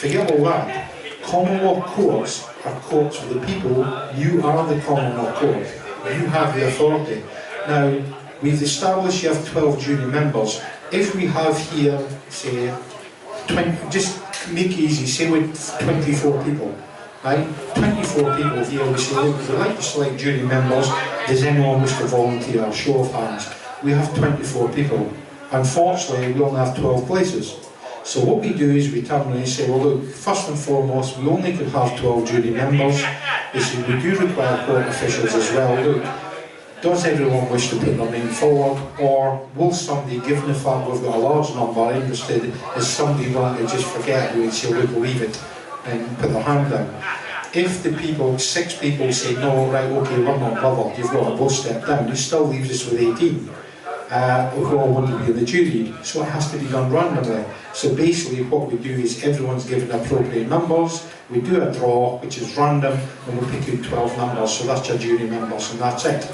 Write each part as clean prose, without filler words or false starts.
Forget all that. Common law courts are courts for the people. You are the common law court. You have the authority. Now, we've established you have 12 jury members. If we have here, say, 20, just make it easy, say with 24 people, right? 24 people here, we say, look, we'd like to select jury members. Does anyone wish to volunteer? A show of hands. We have 24 people. Unfortunately, we only have 12 places. So what we do is we turn around and say, well look, first and foremost, we only can have 12 jury members. We say, we do require court officials as well. Look, does everyone wish to put their name forward, or will somebody, given the fact we've got a large number interested, is somebody willing to just forget it and say, look, leave it, and put their hand down? If the people, 6 people say, no, right, okay, we're not bothered, you've got to both step down, it still leaves us with 18. Who all want to be in the jury, so it has to be done randomly. So basically what we do is everyone's given appropriate numbers, we do a draw which is random, and we pick out 12 numbers, so that's your jury members, and that's it.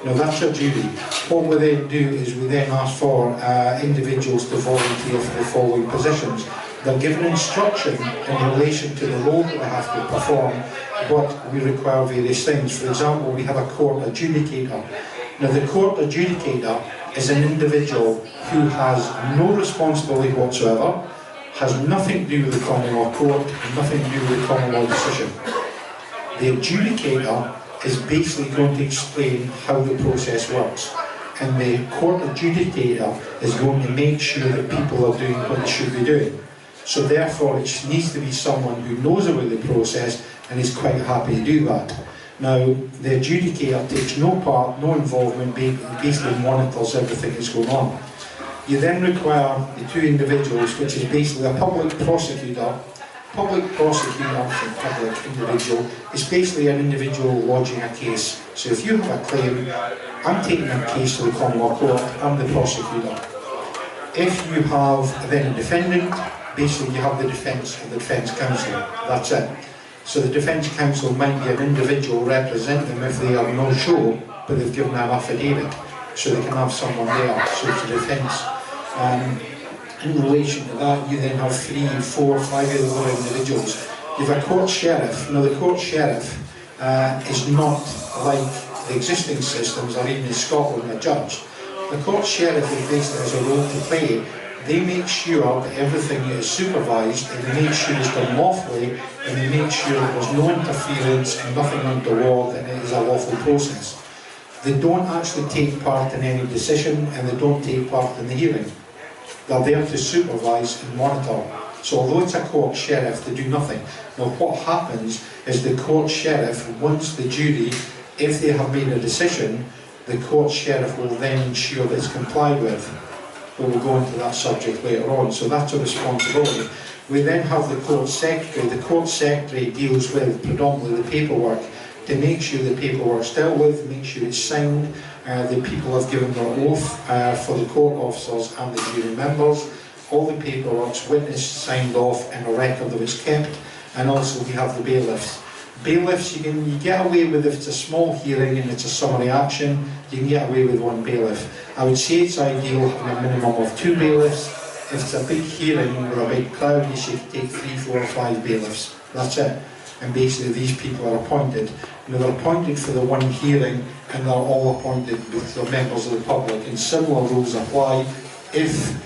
Now that's your jury. What we then do is we then ask for individuals to volunteer for the following positions. They're given instruction in relation to the role that they have to perform, but we require various things. For example, we have a court adjudicator. Now the court adjudicator is an individual who has no responsibility whatsoever, has nothing to do with the common law court, nothing to do with the common law decision. The adjudicator is basically going to explain how the process works, and the court adjudicator is going to make sure that people are doing what they should be doing. So therefore it needs to be someone who knows about the process and is quite happy to do that. Now, the adjudicator takes no part, no involvement, basically monitors everything that's going on. You then require the 2 individuals, which is basically a public prosecutor. Public prosecutor and public individual is basically an individual lodging a case. So if you have a claim, I'm taking a case to the Common Law Court, I'm the prosecutor. If you have then a defendant, basically you have the defence and the defence counsel, that's it. So the defence counsel might be an individual represent them if they are no show, but they've given an affidavit, so they can have someone there, so it's a defence. In relation to that, you then have 3, 4, 5 other individuals. You have a court sheriff. Now the court sheriff is not like the existing systems, or even in Scotland, a judge. The court sheriff basically has a role to play. They make sure that everything is supervised, and they make sure it's done lawfully, and they make sure that there's no interference and nothing untoward, and it is a lawful process. They don't actually take part in any decision, and they don't take part in the hearing. They're there to supervise and monitor. So although it's a court sheriff, they do nothing. Now what happens is the court sheriff, once the jury, if they have made a decision, the court sheriff will then ensure that it's complied with. We'll go into that subject later on, so that's a responsibility. We then have the court secretary. The court secretary deals with predominantly the paperwork, to make sure the paperwork's dealt with, make sure it's signed, the people have given their oath for the court officers and the jury members, all the paperwork's witnessed, signed off, and a record of it's kept, and also we have the bailiffs. Bailiffs, you get away with, if it's a small hearing and it's a summary action, you can get away with 1 bailiff. I would say it's ideal in a minimum of 2 bailiffs. If it's a big hearing or a big crowd, you should take 3, 4 or 5 bailiffs. That's it. And basically these people are appointed. Now they're appointed for the 1 hearing, and they're all appointed with the members of the public. And similar rules apply. If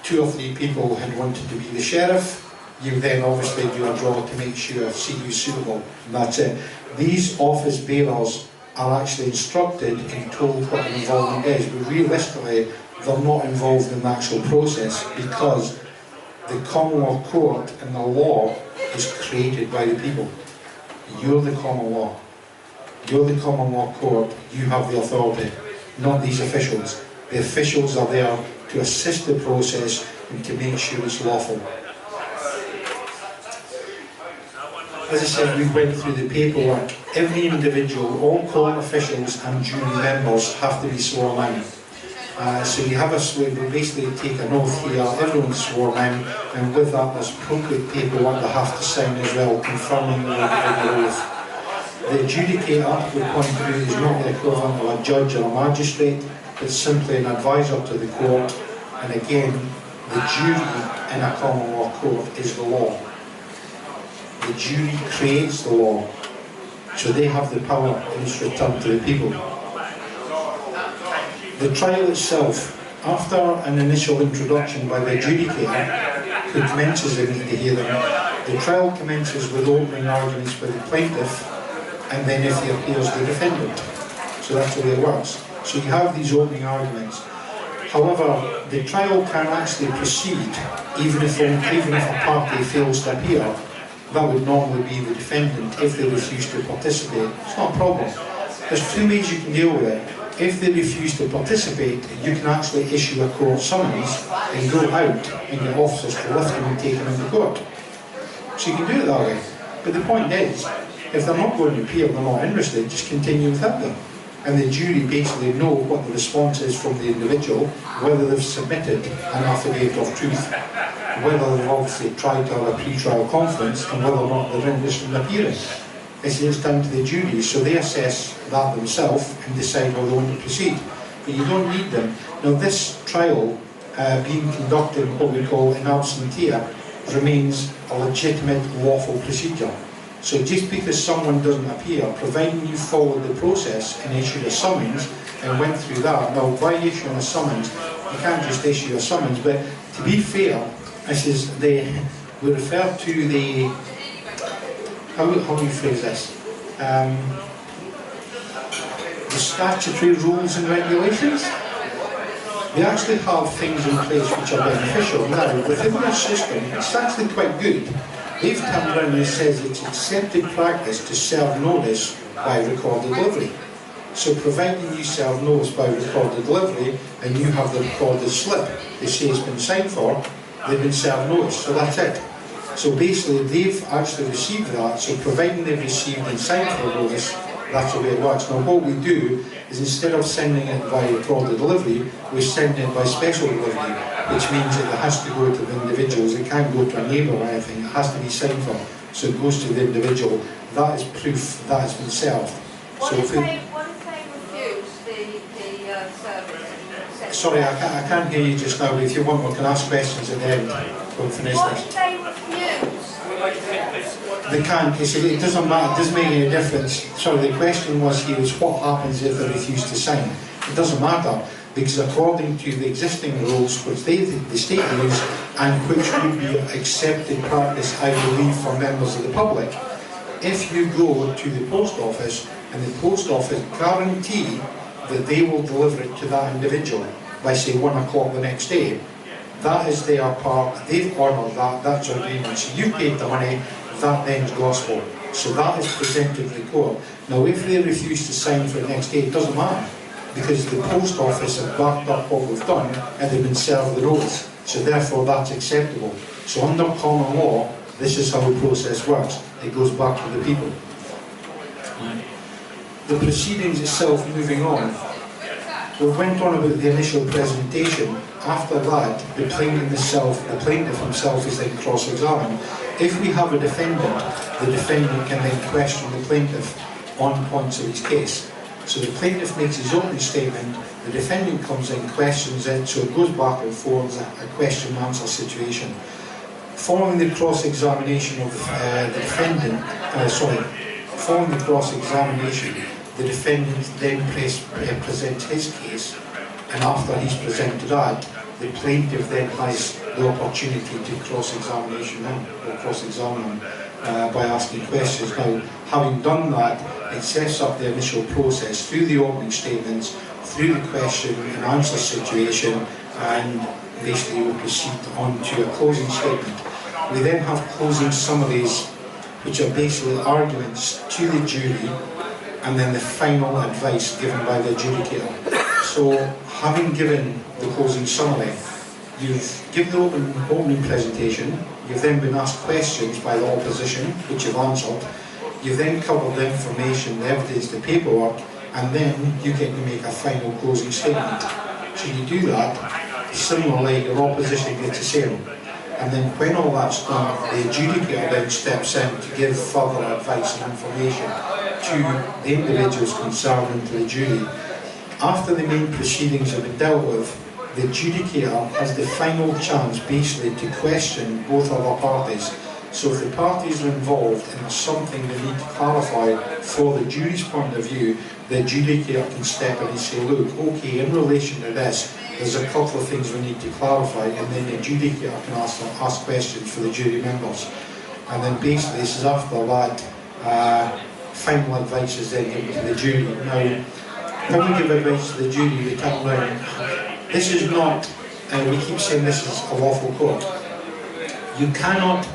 2 or 3 people had wanted to be the sheriff, you then obviously do a draw to make sure see who's suitable, and that's it. These office bearers are actually instructed and told what the involvement is, but realistically they're not involved in the actual process, because the Common Law Court and the law is created by the people. You're the common law. You're the Common Law Court. You have the authority, not these officials. The officials are there to assist the process and to make sure it's lawful. As I said, we went through the paperwork. Every individual, all court officials and jury members have to be sworn in. So you have we basically take an oath here, everyone's sworn in, and with that there's appropriate paperwork they have to sign as well, confirming the oath. The adjudicator, we point to, is not the equivalent of a judge or a magistrate, it's simply an advisor to the court, and again, the jury in a common law court is the law. The jury creates the law, so they have the power and it's returned to the people. The trial itself, after an initial introduction by the adjudicator, who commences the hearing, the trial commences with opening arguments by the plaintiff, and then if he appears, the defendant. So that's the way it works. So you have these opening arguments. However, the trial can actually proceed even if a party fails to appear. That would normally be the defendant if they refuse to participate. It's not a problem. There's two ways you can deal with it. If they refuse to participate, you can actually issue a court summons and go out and get officers to lift them and take them into court. So you can do it that way. But the point is, if they're not going to appear, they're not interested, just continue without them. And the jury basically know what the response is from the individual, whether they've submitted an affidavit of truth, whether they've obviously tried to have a pre-trial conference, and whether or not they're interested in appearing. It's down to the jury, so they assess that themselves and decide how they want to proceed. But you don't need them. Now this trial, being conducted in what we call in absentia, remains a legitimate lawful procedure. So just because someone doesn't appear, providing you followed the process and issued a summons and went through that. Now by issuing a summons, you can't just issue a summons, but to be fair, this is we refer to the, how do you phrase this? The statutory rules and regulations. They actually have things in place which are beneficial. Now, within their system, it's actually quite good. They've come around and says it's accepted practice to serve notice by recorded delivery. So providing you serve notice by recorded delivery and you have the recorded slip, they say it's been signed for, they've been served notice, so that's it. So basically they've actually received that, so providing they've received and signed for notice, that's the way it works. Now what we do is instead of sending it by recorded delivery, we send it by special delivery, which means that it has to go to the individuals. It can't go to a neighbour or anything, it has to be signed for. So it goes to the individual. That is proof that has been served. What if they refuse the service? Sorry, I can't hear you just now, but if you want, we can ask questions at the end. We'll finish what this. If they refuse? They can't, you see, it doesn't matter, it doesn't make any difference. Sorry, the question was here is what happens if they refuse to sign? It doesn't matter, because according to the existing rules, which the state use, and which would be accepted practice, I believe, for members of the public, if you go to the post office, and the post office guarantee that they will deliver it to that individual by, say, 1 o'clock the next day, that is their part, they've ordered that, that's your agreement. So you've paid the money, that then's gospel. So that is presented to the court. Now if they refuse to sign for the next day, it doesn't matter, because the post office have backed up what we've done and they've been served the notice. So therefore that's acceptable. So under common law, this is how the process works. It goes back to the people. The proceedings itself, moving on. We went on about the initial presentation. After that, the plaintiff himself is then cross-examined. If we have a defendant, the defendant can then question the plaintiff on points of his case. So the plaintiff makes his opening statement, the defendant comes in, questions it, so it goes back and forth, a question and answer situation. Following the cross-examination of the defendant, following the cross-examination, the defendant then presents his case, and after he's presented that, the plaintiff then has the opportunity to cross-examine him by asking questions. Now, having done that, it sets up the initial process through the opening statements, through the question and answer situation, and basically we proceed on to a closing statement. We then have closing summaries, which are basically arguments to the jury, and then the final advice given by the adjudicator. So, having given the closing summary, you've given the opening presentation, you've then been asked questions by the opposition, which you've answered, you've then covered the information, the evidence, the paperwork, and then you get to make a final closing statement. So you do that, similarly your opposition gets the same. And then when all that's done, the adjudicator then steps in to give further advice and information to the individuals concerned and to the jury. After the main proceedings have been dealt with, the adjudicator has the final chance basically to question both other parties So if the parties are involved and there's something they need to clarify for the jury's point of view, the adjudicator can step in and say, look, okay, in relation to this, there's a couple of things we need to clarify, and then the adjudicator can ask questions for the jury members. And then basically this is after that, final advice is then given to the jury. Now, when we give advice to the jury, we turn around. This is not, we keep saying this is a lawful court. You cannot,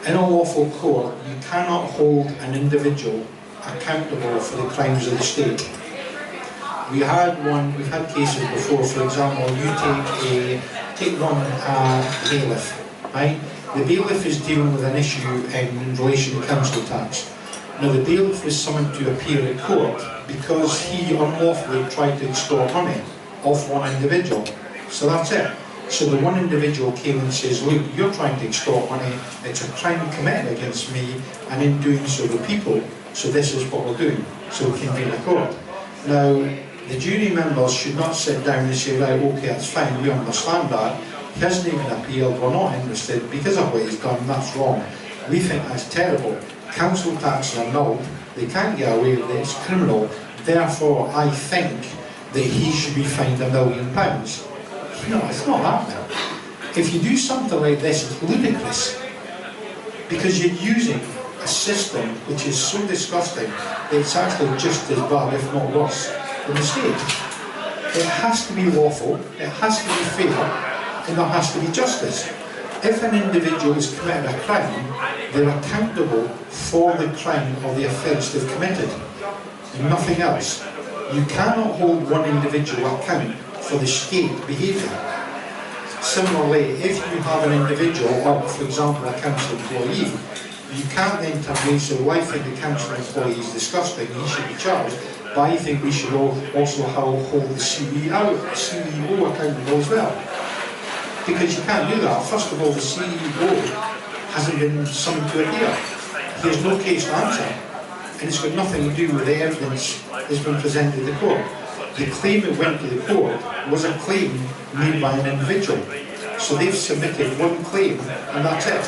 in a lawful court, you cannot hold an individual accountable for the crimes of the state. We've had cases before. For example, you take one bailiff, right? The bailiff is dealing with an issue in relation to council tax. Now the bailiff was summoned to appear in court because he unlawfully tried to extort money off one individual. So that's it. So the one individual came and says, look, you're trying to extort money, it's a crime committed against me, and in doing so the people, so this is what we're doing. So we convene a court. Now, the jury members should not sit down and say, right, okay, that's fine, we understand that. He hasn't even appealed, we're not interested, because of what he's done, that's wrong. We think that's terrible. Council tax are annulled, they can't get away with it, it's criminal. Therefore, I think that he should be fined £1 million. No, it's not happening. If you do something like this, it's ludicrous. Because you're using a system which is so disgusting that it's actually just as bad, if not worse, than the state. It has to be lawful, it has to be fair, and there has to be justice. If an individual has committed a crime, they're accountable for the crime or the offence they've committed, and nothing else. You cannot hold one individual account for the state behaviour. Similarly, if you have an individual, or for example a council employee, you can't then turn around and say, well, I think the council employee is disgusting, he should be charged, but I think we should also hold the CEO accountable as well. Because you can't do that. First of all, the CEO hasn't been summoned to appear. He has no case to answer, and it's got nothing to do with the evidence that's been presented to the court. The claim that went to the court was a claim made by an individual. So they've submitted one claim, and that's it.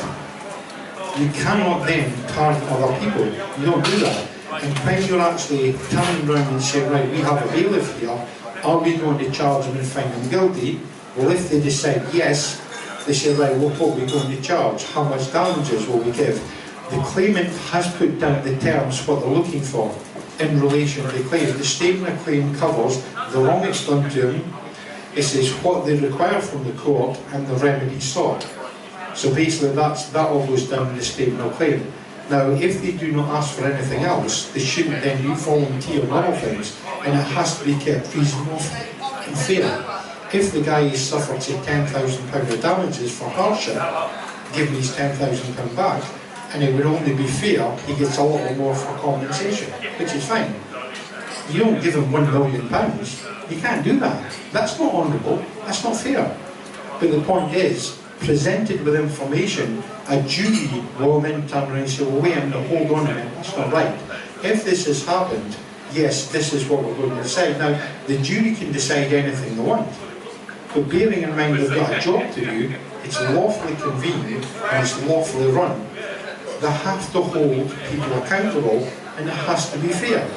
You cannot then target other people. You don't do that. And when you're actually turning around and saying, right, we have a bailiff here, are we going to charge them and find them guilty? Well, if they decide yes, they say, right, well, what are we going to charge? How much damages will we give? The claimant has put down the terms, what they're looking for in relation to the claim. The statement of claim covers the wrong it's done to them, it says what they require from the court and the remedy sought. So basically that all goes down in the statement of claim. Now, if they do not ask for anything else, they shouldn't then volunteer on other things, and it has to be kept reasonable and fair. If the guy has suffered, say, £10,000 of damages for hardship, give him his £10,000 back, and it would only be fair he gets a little more for compensation, which is fine. You don't give him £1 million. You can't do that. That's not honourable. That's not fair. But the point is, presented with information, a jury will then turn around and say, well, wait a minute, hold on a minute, that's not right. If this has happened, yes, this is what we're going to decide. Now, the jury can decide anything they want. But bearing in mind they've got a job to do, it's lawfully convened and it's lawfully run. They have to hold people accountable, and it has to be fair.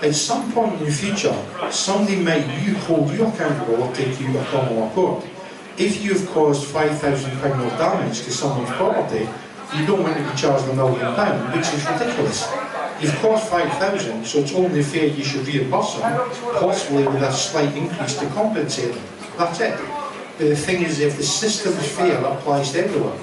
At some point in the future, somebody might hold you accountable or take you to a common law court. If you've caused £5,000 of damage to someone's property, you don't want to be charged £1 million, which is ridiculous. You've caused 5,000, so it's only fair you should reimburse them, possibly with a slight increase to compensate them. That's it. But the thing is, if the system is fair, it applies to everyone.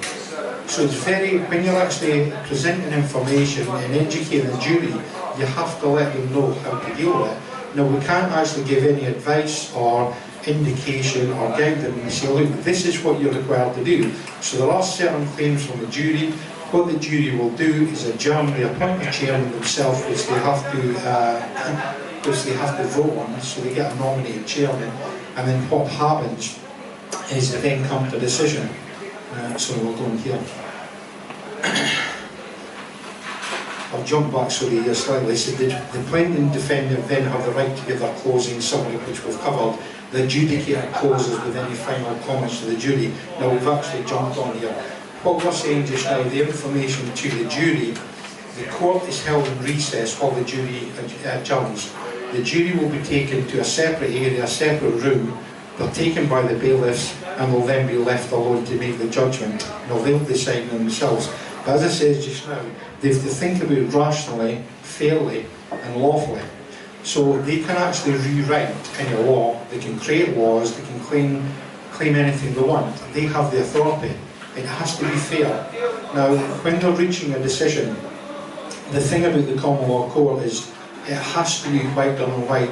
So it's when you're actually presenting information and educating the jury, you have to let them know how to deal with it. Now, we can't actually give any advice or indication or guide them and say, look, this is what you're required to do. So there are certain claims from the jury. What the jury will do is adjourn, they appoint a chairman themselves, which they have to vote on, so they get a nominated chairman, and then what happens is they then come to a decision. So we'll go in here. I'll jump back slightly. So the plaintiff and defendant then have the right to give their closing summary, which we've covered. The adjudicator closes with any final comments to the jury. Now we've actually jumped on here. what we're saying just now, the information to the jury, the court is held in recess while the jury adjourns. The jury will be taken to a separate area, a separate room. They're taken by the bailiffs and will then be left alone to make the judgment. Now they'll decide themselves. But as I said just now, they have to think about it rationally, fairly and lawfully. So they can actually rewrite any law, they can create laws, they can claim anything they want. They have the authority. It has to be fair. Now, when they're reaching a decision, the thing about the Common Law Court is it has to be white on white,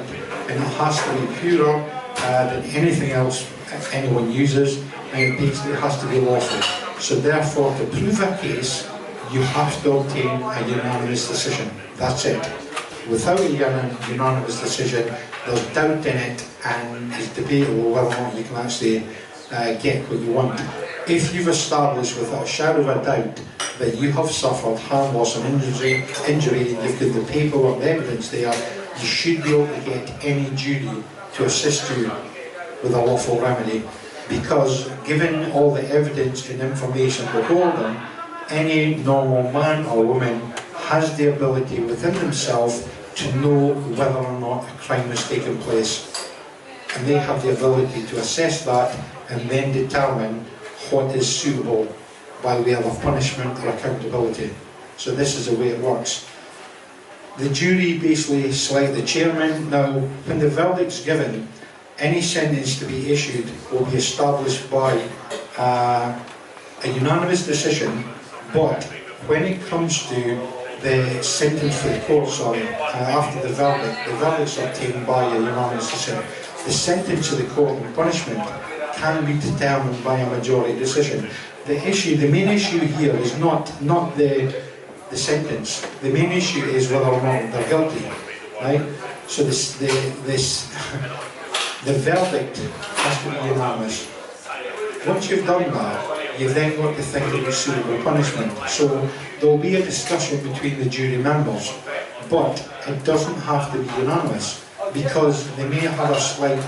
and it has to be purer than anything else anyone uses, and it basically has to be lawful. So therefore, to prove a case, you have to obtain a unanimous decision. That's it. Without a unanimous decision, there's doubt in it, and it's debatable whether or not you can actually get what you want. If you've established without a shadow of a doubt that you have suffered harm, loss and injury, you've got the paperwork, the evidence there, you should be able to get any jury to assist you with a lawful remedy, because given all the evidence and information before them, any normal man or woman has the ability within themselves to know whether or not a crime has taken place, and they have the ability to assess that and then determine what is suitable by way of punishment or accountability. So this is the way it works. The jury basically select the chairman. Now, when the verdict's given, any sentence to be issued will be established by a unanimous decision, but when it comes to the sentence for the court, after the verdict's obtained by a unanimous decision, the sentence of the court and punishment can be determined by a majority decision. The main issue here is not the sentence. The main issue is whether or not they're guilty, right? So the verdict has to be unanimous. Once you've done that, you've then got to think of the suitable punishment. So there will be a discussion between the jury members, but it doesn't have to be unanimous, because they may have a slight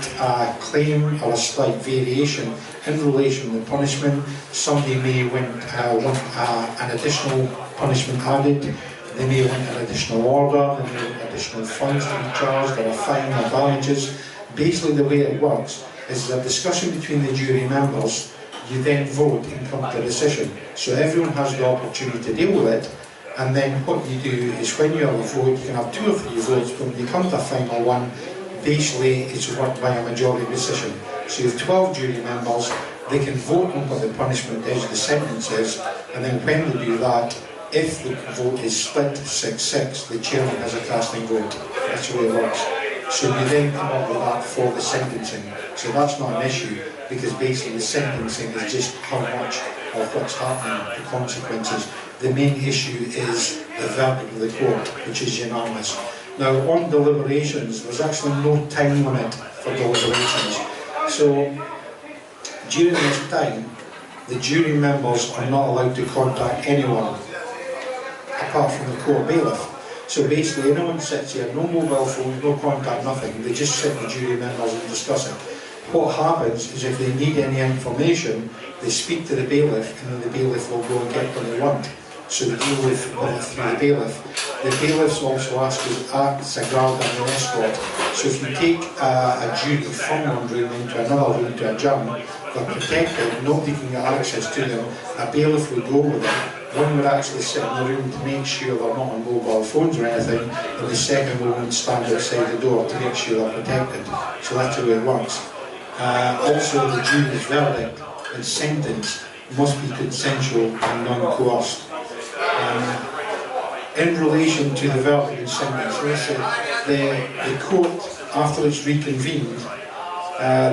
claim or a slight variation in relation to the punishment. Somebody may want an additional punishment added, they may want an additional order, they may want additional fines to be charged, or a fine or damages. Basically the way it works is a discussion between the jury members, you then vote and come to a decision. So everyone has the opportunity to deal with it, and then what you do is when you have a vote, you can have 2 or 3 votes, but when you come to a final one, basically it's worked by a majority decision. So you have 12 jury members, they can vote on what the punishment is, the sentence is, and then when they do that, if the vote is split 6-6, the chairman has a casting vote. That's the way it works. So you then come up with that for the sentencing. So that's not an issue, because basically the sentencing is just how much of what's happening, the consequences. The main issue is the verdict of the court, which is unanimous. Now, on deliberations, there's actually no time limit for deliberations. So during this time, the jury members are not allowed to contact anyone apart from the court bailiff. So basically anyone sits here, no mobile phones, no contact, nothing. They just sit with jury members and discuss it. What happens is if they need any information, they speak to the bailiff, and then the bailiff will go and get what they want. So they deal with through the bailiff. The bailiffs also act as a guard and an escort. So if you take a jury from one room into another room to adjourn, they're protected, nobody can get access to them. A bailiff would go with them. One would actually sit in the room to make sure they're not on mobile phones or anything, and the second would stand outside the door to make sure they're protected. So that's the way it works. Also, the jury's verdict and sentence must be consensual and non-coerced. In relation to the verdict and sentence, the court, after it's reconvened,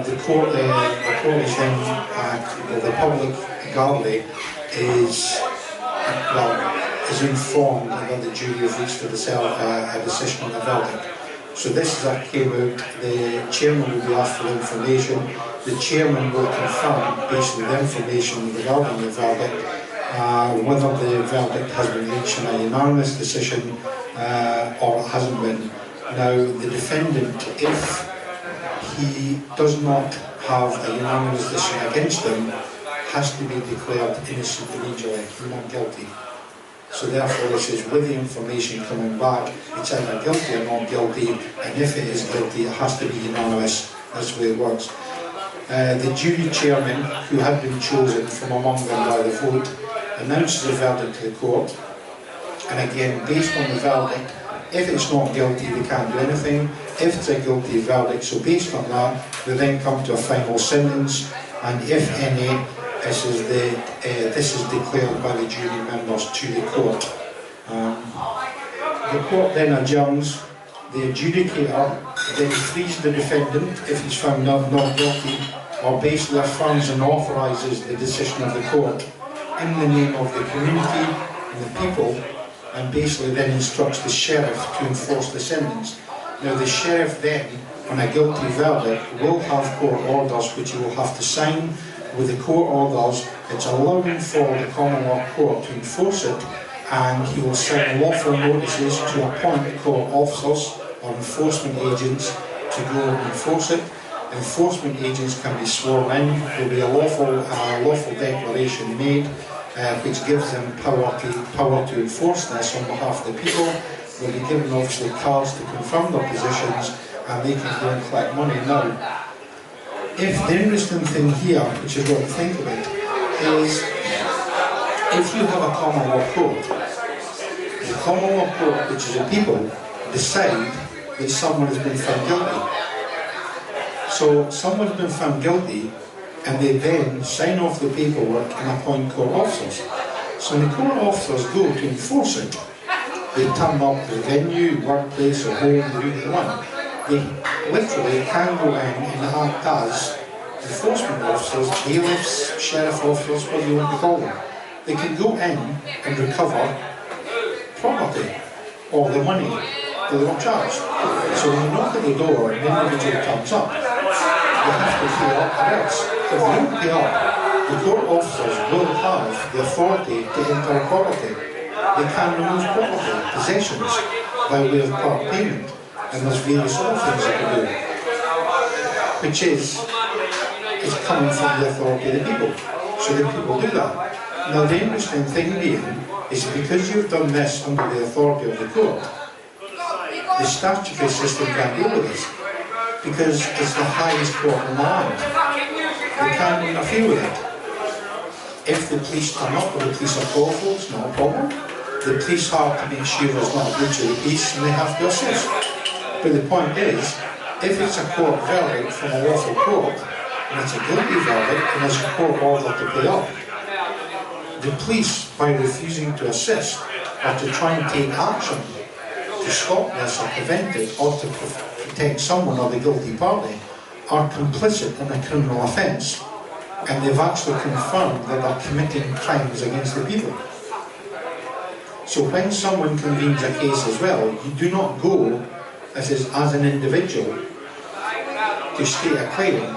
the court is then, the public gallery is informed that the jury has reached a decision on the verdict. So this is that came out, the chairman will be asked for information, the chairman will confirm based on the information regarding the verdict, whether the verdict has been reached in a unanimous decision or it hasn't been. Now the defendant, if he does not have a unanimous decision against him, has to be declared innocent immediately, not guilty. So therefore this is with the information coming back, it's either guilty or not guilty, and if it is guilty it has to be unanimous. That's the way it works. The jury chairman, who had been chosen from among them by the vote, announces the verdict to the court, and again, based on the verdict, if it's not guilty they can't do anything. If it's a guilty verdict, so based on that, they then come to a final sentence, and if any, this is declared by the jury members to the court. The court then adjourns. The adjudicator then frees the defendant if he's found not guilty, or basically affirms and authorises the decision of the court in the name of the community and the people, and basically then instructs the sheriff to enforce the sentence. Now the sheriff then, on a guilty verdict, will have court orders which he will have to sign. With the court orders, it's allowing for the Common Law Court to enforce it, and he will sign lawful notices to appoint court officers or enforcement agents to go and enforce it. Enforcement agents can be sworn in. There will be a lawful declaration made, which gives them power to enforce this on behalf of the people. They'll be given obviously cards to confirm their positions, and they can go and collect money. Now, if the interesting thing here, which is what to think about, is if you have a common law court, the common law court, which is the people, decide that someone has been found guilty. So someone's been found guilty, and they then sign off the paperwork and appoint court officers. So when the court officers go to enforce it, they turn up to the venue, workplace or home, they do the one. They literally can go in and act as enforcement officers, bailiffs, sheriff officers, whatever you want to call them. They can go in and recover property or the money that they were charged. So when you knock at the door and the individual turns up, they have to pay up the rest. If they don't pay up, the court officers will have the authority to enter property. They can remove property, possessions, by way of part payment. And there's various other things they can do, which is coming from the authority of the people. So the people do that. Now the interesting thing being is because you've done this under the authority of the court, the statutory system can't deal with this, because it's the highest court in the land. They can't interfere with it. If the police turn up or the police are powerful, it's not a problem. The police have to make sure there's not a breach of the peace, and they have to assist. But the point is, if it's a court verdict from a lawful court, and it's a guilty verdict, and there's a court order to pay up, the police, by refusing to assist, or to try and take action to stop this or prevent it, or to protect someone or the guilty party, are complicit in a criminal offence, and they've actually confirmed that they're committing crimes against the people. So when someone convenes a case as well, you do not go as an individual to state a claim.